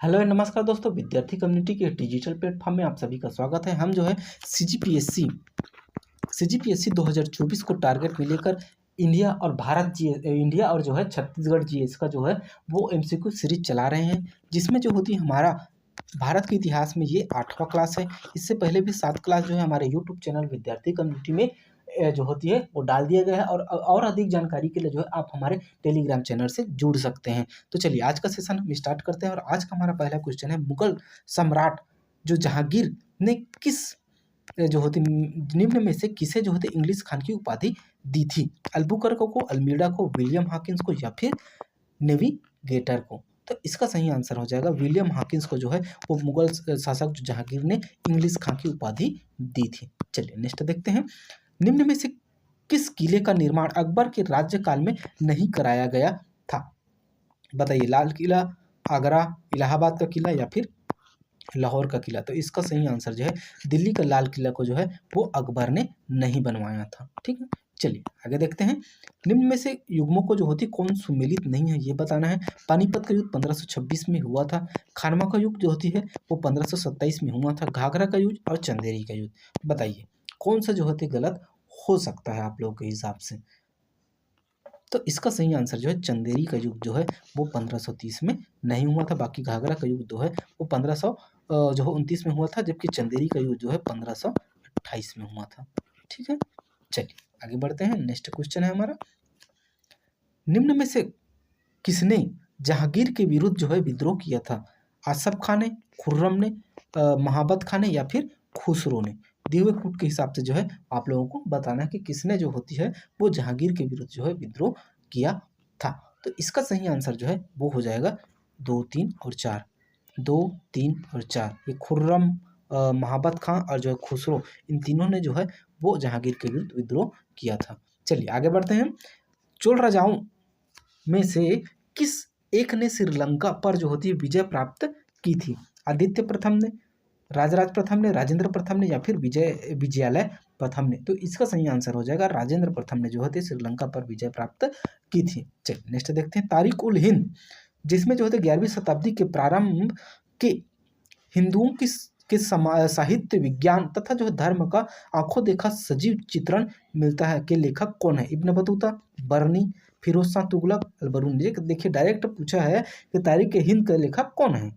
Hello नमस्कार दोस्तों, विद्यार्थी कम्युनिटी के डिजिटल प्लेटफॉर्म में आप सभी का स्वागत है। हम जो है सीजीपीएससी 2024 को टारगेट में लेकर इंडिया और जो है छत्तीसगढ़ जीएस का जो है वो एमसीक्यू सीरीज चला रहे हैं, जिसमें जो होती है हमारा भारत के इतिहास में ये 8वां क्लास है। इससे पहले भी 7 क्लास जो है हमारे यूट्यूब चैनल विद्यार्थी कम्युनिटी में जो होती है वो डाल दिया गया है। और अधिक जानकारी के लिए जो है आप हमारे टेलीग्राम चैनल से जुड़ सकते हैं। तो चलिए आज का सेशन हम स्टार्ट करते हैं और आज का हमारा पहला क्वेश्चन है, मुगल सम्राट जो जहांगीर ने किस जो होती निम्न में से किसे जो होती इंग्लिश खान की उपाधि दी थी? अल्बुकर्क को, अल्मीडा को, विलियम हॉकिंस को या फिर नेविगेटर को? तो इसका सही आंसर हो जाएगा विलियम हॉकिंस को जो है वो मुगल शासक जो जहांगीर ने इंग्लिश खान की उपाधि दी थी। चलिए नेक्स्ट देखते हैं, निम्न में से किस किले का निर्माण अकबर के राज्यकाल में नहीं कराया गया था? बताइए, लाल किला, आगरा, इलाहाबाद का किला या फिर लाहौर का किला? तो इसका सही आंसर जो है दिल्ली का लाल किला को जो है वो अकबर ने नहीं बनवाया था। ठीक है, चलिए आगे देखते हैं, निम्न में से युग्मों को जो होती कौन सुमेलित नहीं है ये बताना है। पानीपत का युद्ध 1526 में हुआ था। खानवा का युद्ध जो होती है वो 1527 में हुआ था। घाघरा का युद्ध और चंदेरी का युद्ध, बताइए कौन सा जो होती गलत हो सकता है आप लोगों के हिसाब से? तो इसका सही आंसर जो है चंदेरी का युद्ध जो है वो 1530 में नहीं हुआ था। बाकी घाघरा का युद्ध जो है वो 1529 में हुआ था, जबकि चंदेरी का युद्ध जो है 1528 में हुआ था। ठीक है, चलिए आगे बढ़ते हैं। नेक्स्ट क्वेश्चन है हमारा, निम्न में से किसने जहांगीर के विरुद्ध जो है विद्रोह किया था? आसफ खान ने, खुर्रम ने, महाबत खान ने या फिर खुसरो ने? दिए हुए कूट के हिसाब से जो है आप लोगों को बताना है कि किसने जो होती है वो जहांगीर के विरुद्ध जो है विद्रोह किया था। तो इसका सही आंसर जो है वो हो जाएगा 2, 3 और 4। 2, 3 और 4 ये खुर्रम, महाबत खां और जो है खुसरो, इन तीनों ने जो है वो जहांगीर के विरुद्ध विद्रोह किया था। चलिए आगे बढ़ते हैं, चोल राजाओं में से किस एक ने श्रीलंका पर जो होती है विजय प्राप्त की थी? आदित्य प्रथम ने, राजराज प्रथम ने, राजेंद्र प्रथम ने या फिर विजयालय प्रथम ने? तो इसका सही आंसर हो जाएगा राजेंद्र प्रथम ने जो होते श्रीलंका पर विजय प्राप्त की थी। चलिए नेक्स्ट देखते हैं, तारिक उल हिंद जिसमें जो होते 11वीं शताब्दी के प्रारंभ के हिंदुओं की के साहित्य, विज्ञान तथा जो है धर्म का आंखों देखा सजीव चित्रण मिलता है के लेखक कौन है? इब्न बतूता, बर्नी, फिरोज शाह तुगलक, अलबरूनी? देखिए डायरेक्ट पूछा है कि तारीख हिंद का लेखक कौन है,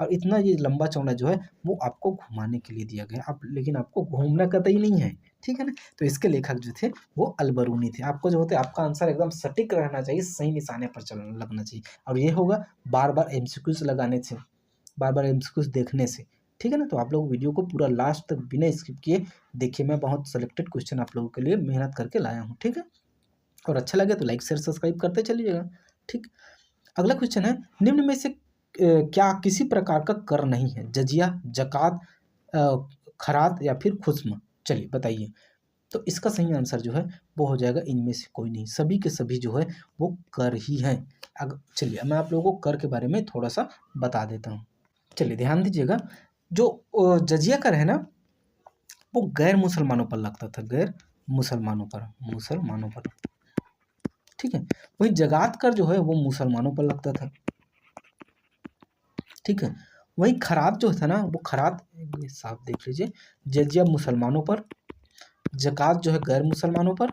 और इतना ये लंबा चौड़ा जो है वो आपको घुमाने के लिए दिया गया। लेकिन आपको घूमना कतई नहीं है, ठीक है ना। तो इसके लेखक जो थे वो अलबरूनी थे। आपको जो होते आपका आंसर एकदम सटीक रहना चाहिए, सही निशाने पर चलना लगना चाहिए, और ये होगा बार बार एमसीक्यूज लगाने से, बार बार एमसीक्यूज देखने से। ठीक है ना, तो आप लोग वीडियो को पूरा लास्ट तक बिना स्किप किए देखिए। मैं बहुत सेलेक्टेड क्वेश्चन आप लोगों के लिए मेहनत करके लाया हूँ, ठीक है। और अच्छा लगे तो लाइक शेयर सब्सक्राइब करते चलिएगा, ठीक। अगला क्वेश्चन है, निम्न में से क्या किसी प्रकार का कर नहीं है? जजिया, जकात, खरात या फिर खुस्म? चलिए बताइए। तो इसका सही आंसर जो है वो हो जाएगा इनमें से कोई नहीं, सभी के सभी जो है वो कर ही हैं। चलिए मैं आप लोगों को कर के बारे में थोड़ा सा बता देता हूँ। चलिए ध्यान दीजिएगा, जो जजिया कर है ना वो गैर मुसलमानों पर लगता था, गैर मुसलमानों पर, ठीक है। वही जगात कर जो है वो मुसलमानों पर लगता था, ठीक है। वही खरात जो था ना वो खरात, साफ देख लीजिए, जजिया मुसलमानों पर, जकात जो है गैर मुसलमानों पर,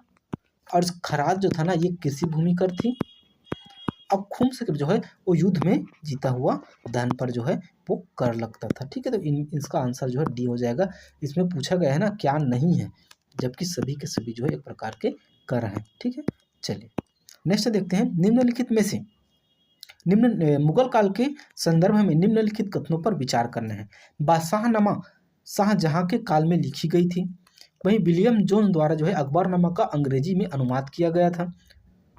और खरात जो था ना ये कृषि भूमि कर थी। अब खुम्स जो है वो युद्ध में जीता हुआ धन पर जो है वो कर लगता था, ठीक है। तो इसका आंसर जो है डी हो जाएगा। इसमें पूछा गया है ना क्या नहीं है, जबकि सभी के सभी जो है एक प्रकार के कर हैं, ठीक है। चलिए नेक्स्ट देखते हैं, निम्नलिखित में से मुगल काल के संदर्भ में निम्नलिखित कथनों पर विचार करना है। बादशाहनामा शाहजहां के काल में लिखी गई थी। वहीं विलियम जोन्स द्वारा जो है अकबरनामा का अंग्रेजी में अनुवाद किया गया था।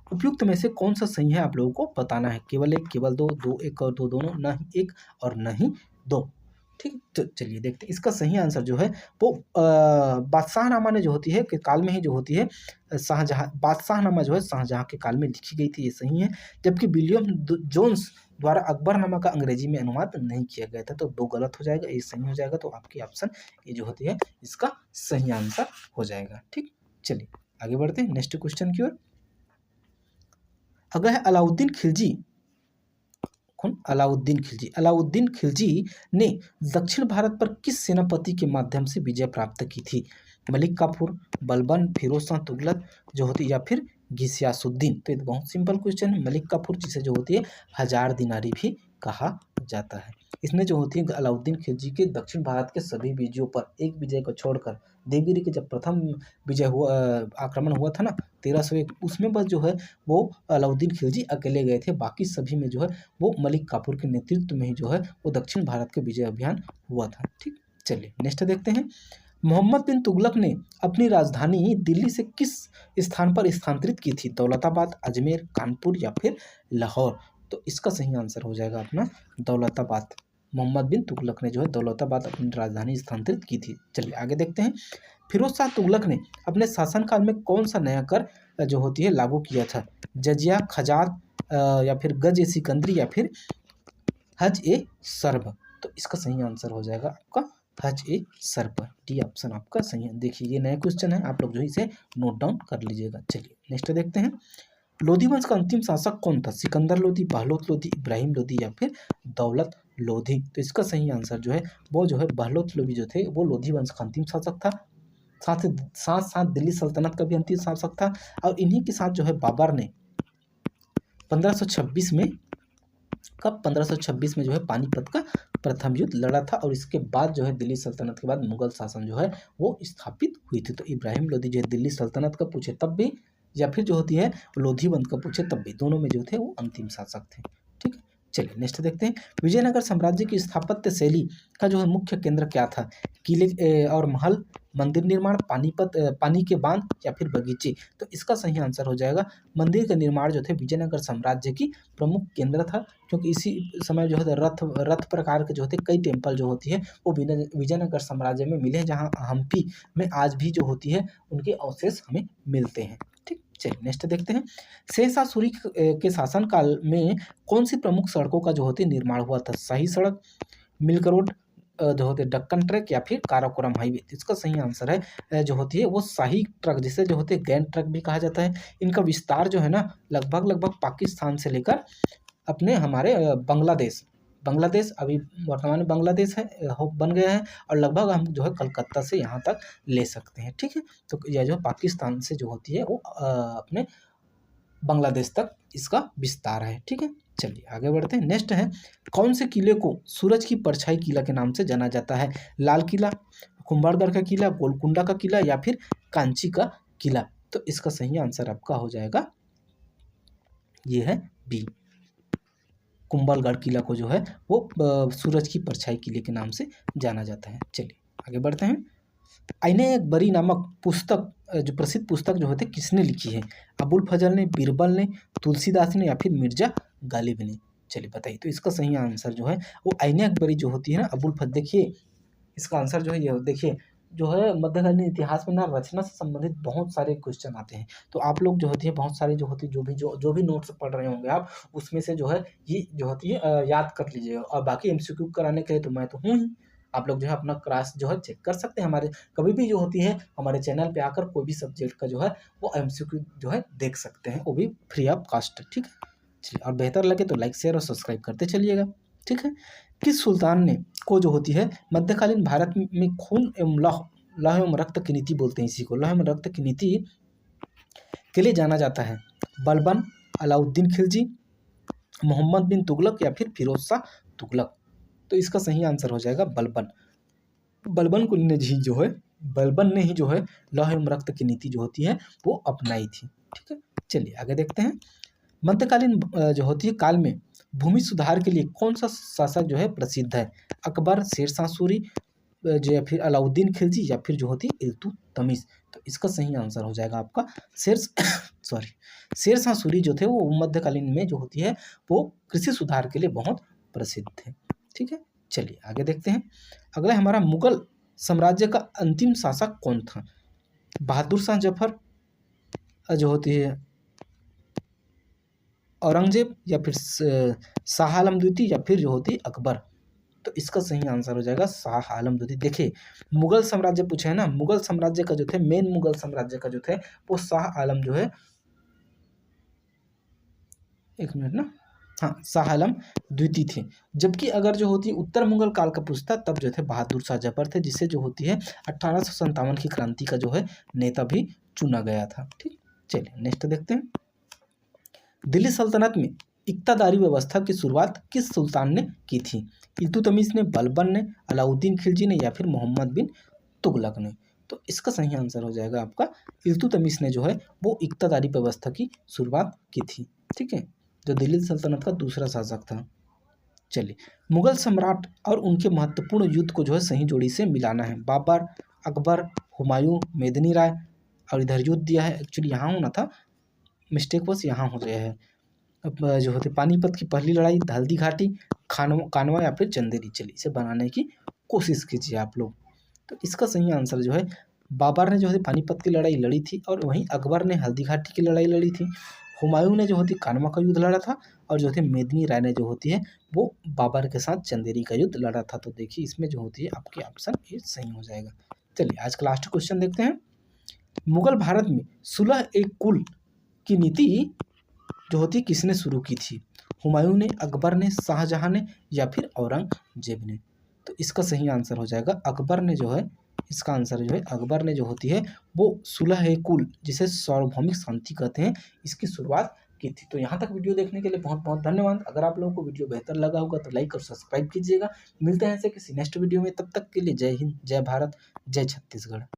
उपयुक्त में से कौन सा सही है आप लोगों को बताना है। केवल एक, केवल दो, दो एक और दो दोनों, ना ही एक और ना ही दो, ठीक। तो चलिए देखते हैं, इसका सही आंसर जो है वो बादशाहनामा ने जो होती है के काल में ही जो होती है शाहजहां, बादशाहनामा जो है शाहजहां के काल में लिखी गई थी, ये सही है। जबकि विलियम जोन्स द्वारा अकबरनामा का अंग्रेजी में अनुवाद नहीं किया गया था। तो दो गलत हो जाएगा, ये सही हो जाएगा। तो आपकी ऑप्शन ये जो होती है इसका सही आंसर हो जाएगा, ठीक। चलिए आगे बढ़ते हैं नेक्स्ट क्वेश्चन की ओर। अगर अलाउद्दीन खिलजी कौन? अलाउद्दीन खिलजी। अलाउद्दीन खिलजी ने दक्षिण भारत पर किस सेनापति के माध्यम से विजय प्राप्त की थी? मलिक काफूर, बलबन, फिरोज शाह तुगलक जो होती, या फिर घिसियासुद्दीन। तो ये तो बहुत सिंपल क्वेश्चन है। मलिक काफूर, जिसे जो होती है हजार दिनारी भी कहा जाता है। इसने जो होती है अलाउद्दीन खिलजी के दक्षिण भारत के सभी विजयों पर एक विजय को छोड़कर, देवगिरी के जब प्रथम विजय हुआ, आक्रमण हुआ था ना 1301, उसमें बस जो है वो अलाउद्दीन खिलजी अकेले गए थे। बाकी सभी में जो है वो मलिक काफूर के नेतृत्व में ही जो है वो दक्षिण भारत के विजय अभियान हुआ था। ठीक, चलिए नेक्स्ट देखते हैं। मोहम्मद बिन तुगलक ने अपनी राजधानी दिल्ली से किस स्थान पर स्थानांतरित की थी? दौलताबाद, अजमेर, कानपुर या फिर लाहौर। तो इसका सही आंसर हो जाएगा अपना दौलताबाद। मोहम्मद बिन तुगलक ने जो है दौलताबाद अपनी राजधानी स्थानांतरित की थी। चलिए आगे देखते हैं। फिरोज शाह तुगलक ने अपने शासनकाल में कौन सा नया कर जो होती है लागू किया था? जजिया, खजात या फिर गज ए सिकंदरी या फिर हज ए सर्ब। तो इसका सही आंसर हो जाएगा आपका हज ए सर्ब। डी ऑप्शन आपका सही है। देखिए ये नया क्वेश्चन है, आप लोग जो इसे नोट डाउन कर लीजिएगा। चलिए नेक्स्ट देखते हैं। लोधी वंश का अंतिम शासक कौन था? सिकंदर लोधी, बहलोत लोधी, इब्राहिम लोधी या फिर दौलत लोधी। तो इसका सही आंसर जो है वो जो है बहलोत लोधी जो थे वो लोधी वंश का अंतिम शासक था। साथ साथ साथ दिल्ली सल्तनत का भी अंतिम शासक था। और इन्हीं के साथ जो है बाबर ने 1526 में 1526 में जो है पानीपत का प्रथम युद्ध लड़ा था। और इसके बाद जो है दिल्ली सल्तनत के बाद मुगल शासन जो है वो स्थापित हुई थी। तो इब्राहिम लोधी जो है दिल्ली सल्तनत का पूछे तब भी, या फिर जो होती है लोधी वंश का पूछे तब भी, दोनों में जो थे वो अंतिम शासक थे। ठीक है, चलिए नेक्स्ट देखते हैं। विजयनगर साम्राज्य की स्थापत्य शैली का जो है मुख्य केंद्र क्या था? किले और महल, मंदिर निर्माण, पानीपत पानी के बांध या फिर बगीचे। तो इसका सही आंसर हो जाएगा मंदिर का निर्माण जो थे विजयनगर साम्राज्य की प्रमुख केंद्र था। क्योंकि इसी समय जो है रथ प्रकार के जो होते कई टेम्पल जो होती है वो विजयनगर साम्राज्य में मिले हैं, जहाँ हम्पी में आज भी जो होती है उनके अवशेष हमें मिलते हैं। ठीक, चलिए नेक्स्ट देखते हैं। शेरशाह सूरी के शासनकाल में कौन सी प्रमुख सड़कों का जो होती निर्माण हुआ था? शाही सड़क, मिल्क रोड जो होते डक्कन ट्रैक या फिर काराकोरम हाईवे। इसका सही आंसर है जो होती है वो शाही ट्रक, जिसे जो होते हैं गैंग ट्रक भी कहा जाता है। इनका विस्तार जो है ना लगभग पाकिस्तान से लेकर अपने हमारे बांग्लादेश अभी वर्तमान में बांग्लादेश है बन गया है, और लगभग हम जो है कलकत्ता से यहाँ तक ले सकते हैं। ठीक है, तो यह जो पाकिस्तान से जो होती है वो अपने बांग्लादेश तक इसका विस्तार है। ठीक है, चलिए आगे बढ़ते हैं। नेक्स्ट है, कौन से किले को सूरज की परछाई किला के नाम से जाना जाता है? लाल किला, कुंभलगढ़ का किला, गोलकुंडा का किला या फिर कांची का किला। तो इसका सही आंसर आपका हो जाएगा ये है बी, कुंभलगढ़ किला को जो है वो सूरज की परछाई किले के नाम से जाना जाता है। चलिए आगे बढ़ते हैं। आईने एक बरी नामक पुस्तक जो प्रसिद्ध पुस्तक जो होते किसने लिखी है? अबुल फजल ने, बीरबल ने, तुलसीदास ने या फिर मिर्जा गालिब ने। चलिए बताइए। तो इसका सही आंसर जो है वो आईने अकबरी जो होती है ना अबुल फजल। देखिए इसका आंसर जो है ये देखिए जो है मध्यकालीन इतिहास में ना रचना से संबंधित बहुत सारे क्वेश्चन आते हैं। तो आप लोग जो होती है बहुत सारे जो होती है जो भी नोट्स पढ़ रहे होंगे आप, उसमें से जो है ये जो होती है याद कर लीजिएगा। और बाकी एमसीक्यू कराने के लिए तो मैं तो हूँ ही, आप लोग जो है अपना क्लास जो है चेक कर सकते हैं हमारे, कभी भी जो होती है हमारे चैनल पे आकर कोई भी सब्जेक्ट का जो है वो एमसीक्यू जो है देख सकते हैं, वो भी फ्री ऑफ कॉस्ट। ठीक है, चलिए और बेहतर लगे तो लाइक शेयर और सब्सक्राइब करते चलिएगा। ठीक है, किस सुल्तान ने को जो होती है मध्यकालीन भारत में खून एवं लौह एवं रक्त की नीति बोलते हैं, इसी को लौह एवं रक्त की नीति के लिए जाना जाता है? बलबन, अलाउद्दीन खिलजी, मोहम्मद बिन तुगलक या फिर फिरोज शाह तुगलक। तो इसका सही आंसर हो जाएगा बलबन। बलबन ने ही जो है लौह एवं रक्त की नीति जो होती है वो अपनाई थी। ठीक है, चलिए आगे देखते हैं। मध्यकालीन जो होती है काल में भूमि सुधार के लिए कौन सा शासक जो है प्रसिद्ध है? अकबर, शेरशाह सूरी जो या फिर अलाउद्दीन खिलजी या फिर जो होती है इल्तुतमिश। तो इसका सही आंसर हो जाएगा आपका शेरशाह सूरी जो थे वो मध्यकालीन में जो होती है वो कृषि सुधार के लिए बहुत प्रसिद्ध थे। ठीक है, चलिए आगे देखते हैं। अगला हमारा मुगल साम्राज्य का अंतिम शासक कौन था? बहादुर शाह जफर जो होती है औरंगजेब या फिर शाह आलम द्वितीय या फिर जो होती है अकबर। तो इसका सही आंसर हो जाएगा शाह आलम द्वितीय। देखिए मुगल साम्राज्य पूछे है ना, मुगल साम्राज्य का जो थे मेन मुगल साम्राज्य का जो थे वो शाह आलम जो है, एक मिनट ना, हाँ, शाह आलम द्वितीय थे। जबकि अगर जो होती है उत्तर मुगल काल का पूछता तब जो थे बहादुर शाह जफर थे, जिसे जो होती है 1857 की क्रांति का जो है नेता भी चुना गया था। ठीक, चलिए नेक्स्ट देखते हैं। दिल्ली सल्तनत में इक्तादारी व्यवस्था की शुरुआत किस सुल्तान ने की थी? इल्तुतमिश ने, बलबन ने, अलाउद्दीन खिलजी ने या फिर मोहम्मद बिन तुगलक ने? तो इसका सही आंसर हो जाएगा आपका इल्तुतमिश ने जो है वो इक्तादारी व्यवस्था की शुरुआत की थी। ठीक है, जो दिल्ली सल्तनत का दूसरा शासक था। चलिए, मुगल सम्राट और उनके महत्वपूर्ण युद्ध को जो है सही जोड़ी से मिलाना है। बाबर, अकबर, हुमायूं, मेदिनी राय, और इधर युद्ध दिया है, एक्चुअली यहाँ होना था, मिस्टेक बस यहाँ हो गया है। अब जो होती पानीपत की पहली लड़ाई, हल्दी घाटी, कानवा या फिर चंदेरी। चलिए इसे बनाने की कोशिश कीजिए आप लोग। तो इसका सही आंसर जो है बाबर ने जो है पानीपत की लड़ाई लड़ी थी, और वहीं अकबर ने हल्दी घाटी की लड़ाई लड़ी थी। हुमायूं ने जो होती कानवा का युद्ध लड़ा था, और जो थे मेदिनी राय ने जो होती है वो बाबर के साथ चंदेरी का युद्ध लड़ा था। तो देखिए इसमें जो होती है आपके ऑप्शन ये सही हो जाएगा। चलिए आज का लास्ट क्वेश्चन देखते हैं। मुगल भारत में सुलह ए कुल की नीति जो होती किसने शुरू की थी? हुमायूं ने, अकबर ने, शाहजहां ने या फिर औरंगजेब ने? तो इसका सही आंसर हो जाएगा अकबर ने जो है, इसका आंसर जो है अकबर ने जो होती है वो सुलह ए कुल, जिसे सार्वभौमिक शांति कहते हैं, इसकी शुरुआत की थी। तो यहाँ तक वीडियो देखने के लिए बहुत बहुत धन्यवाद। अगर आप लोगों को वीडियो बेहतर लगा होगा तो लाइक और सब्सक्राइब कीजिएगा। मिलते हैं ऐसे किसी नेक्स्ट वीडियो में, तब तक के लिए जय हिंद, जय भारत, जय छत्तीसगढ़।